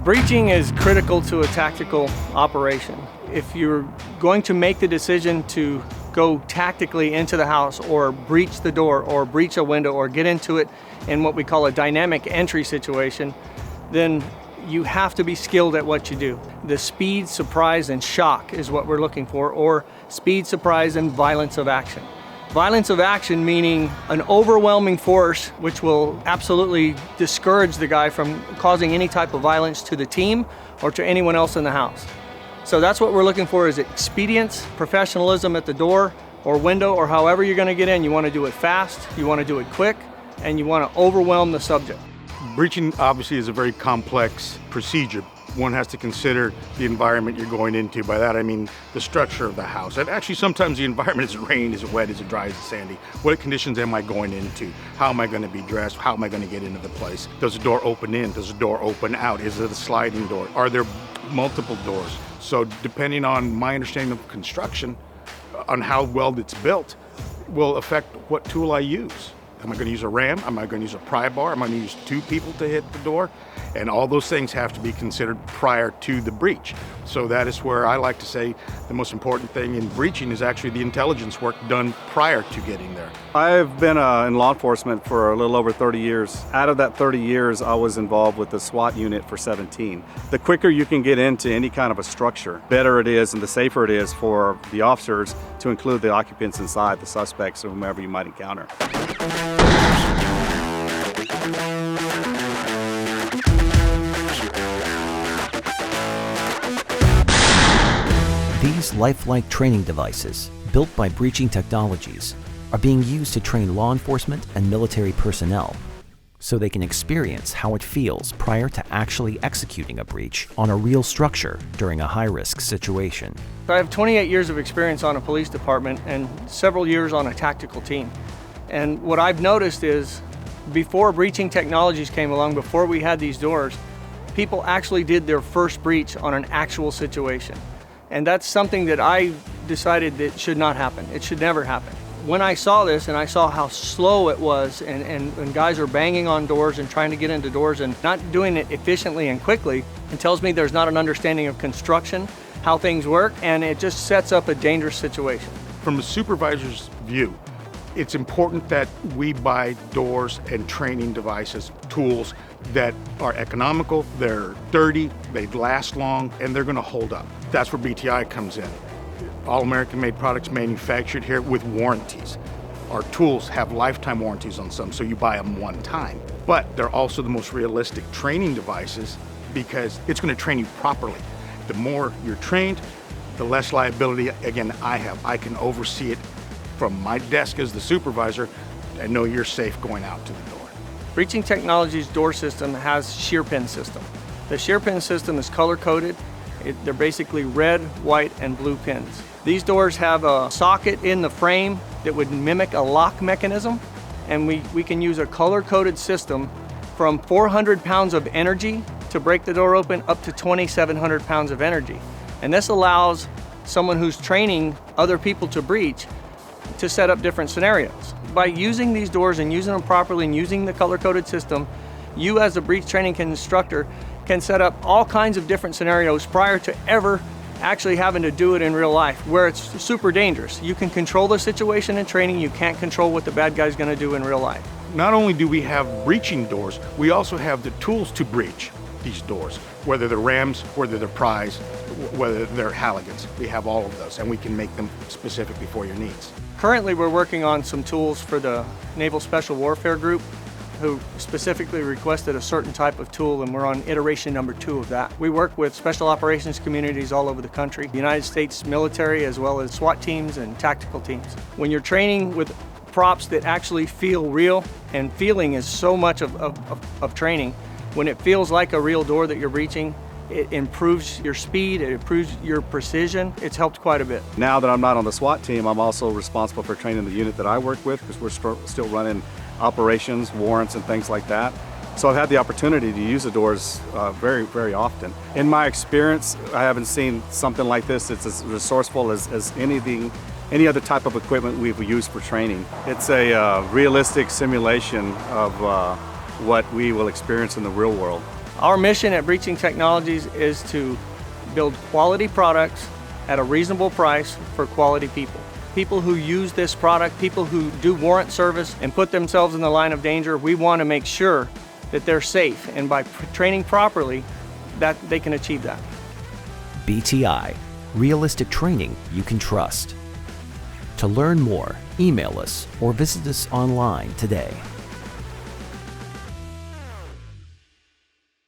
Breaching is critical to a tactical operation. If you're going to make the decision to go tactically into the house or breach the door or breach a window or get into it in what we call a dynamic entry situation, then you have to be skilled at what you do. The speed, surprise, and shock is what we're looking for, or speed, surprise, and violence of action. Violence of action meaning an overwhelming force which will absolutely discourage the guy from causing any type of violence to the team or to anyone else in the house. So that's what we're looking for, is expedience, professionalism at the door or window or however you're going to get in. You want to do it fast, you want to do it quick, and you want to overwhelm the subject. Breaching obviously is a very complex procedure. One has to consider the environment you're going into. By that I mean the structure of the house. And actually sometimes the environment, is it rain, is it wet, is it dry, is it sandy? What conditions am I going into? How am I going to be dressed? How am I going to get into the place? Does the door open in? Does the door open out? Is it a sliding door? Are there multiple doors? So depending on my understanding of construction, on how well it's built, will affect what tool I use. Am I going to use a ram? Am I going to use a pry bar? Am I going to use two people to hit the door? And all those things have to be considered prior to the breach. So that is where I like to say the most important thing in breaching is actually the intelligence work done prior to getting there. I've been in law enforcement for a little over 30 years. Out of that 30 years, I was involved with the SWAT unit for 17. The quicker you can get into any kind of a structure, better it is and the safer it is for the officers to include the occupants inside, the suspects or whomever you might encounter. These lifelike training devices, built by Breaching Technologies, are being used to train law enforcement and military personnel so they can experience how it feels prior to actually executing a breach on a real structure during a high-risk situation. I have 28 years of experience on a police department and several years on a tactical team. And what I've noticed is before Breaching Technologies came along, before we had these doors, people actually did their first breach on an actual situation. And that's something that I decided that should not happen. It should never happen. When I saw this and I saw how slow it was and guys are banging on doors and trying to get into doors and not doing it efficiently and quickly, it tells me there's not an understanding of construction, how things work, and it just sets up a dangerous situation. From a supervisor's view, it's important that we buy doors and training devices, tools that are economical, they're sturdy, they last long, and they're going to hold up. That's where BTI comes in. All American-made products manufactured here with warranties. Our tools have lifetime warranties on some, so you buy them one time. But they're also the most realistic training devices because it's going to train you properly. The more you're trained, the less liability, again, I have. I can oversee it from my desk as the supervisor and know you're safe going out to the door. Breaching Technologies door system has shear pin system. The shear pin system is color-coded. They're basically red, white, and blue pins. These doors have a socket in the frame that would mimic a lock mechanism, and we can use a color-coded system from 400 pounds of energy to break the door open up to 2,700 pounds of energy. And this allows someone who's training other people to breach to set up different scenarios. By using these doors and using them properly and using the color-coded system, you as a breach training instructor can set up all kinds of different scenarios prior to ever actually having to do it in real life, where it's super dangerous. You can control the situation in training, you can't control what the bad guy's gonna do in real life. Not only do we have breaching doors, we also have the tools to breach these doors, whether they're rams, whether they're pries, whether they're Halligans. We have all of those, and we can make them specifically for your needs. Currently, we're working on some tools for the Naval Special Warfare Group, who specifically requested a certain type of tool, and we're on iteration number 2 of that. We work with special operations communities all over the country, the United States military, as well as SWAT teams and tactical teams. When you're training with props that actually feel real, and feeling is so much of training, when it feels like a real door that you're breaching, it improves your speed, it improves your precision. It's helped quite a bit. Now that I'm not on the SWAT team, I'm also responsible for training the unit that I work with because we're still running operations, warrants, and things like that. So I've had the opportunity to use the doors very, very often. In my experience, I haven't seen something like this. It's as resourceful as any other type of equipment we've used for training. It's a realistic simulation of what we will experience in the real world. Our mission at Breaching Technologies is to build quality products at a reasonable price for quality people. People who use this product, people who do warrant service and put themselves in the line of danger, we want to make sure that they're safe, and by training properly, that they can achieve that. BTI, realistic training you can trust. To learn more, email us or visit us online today.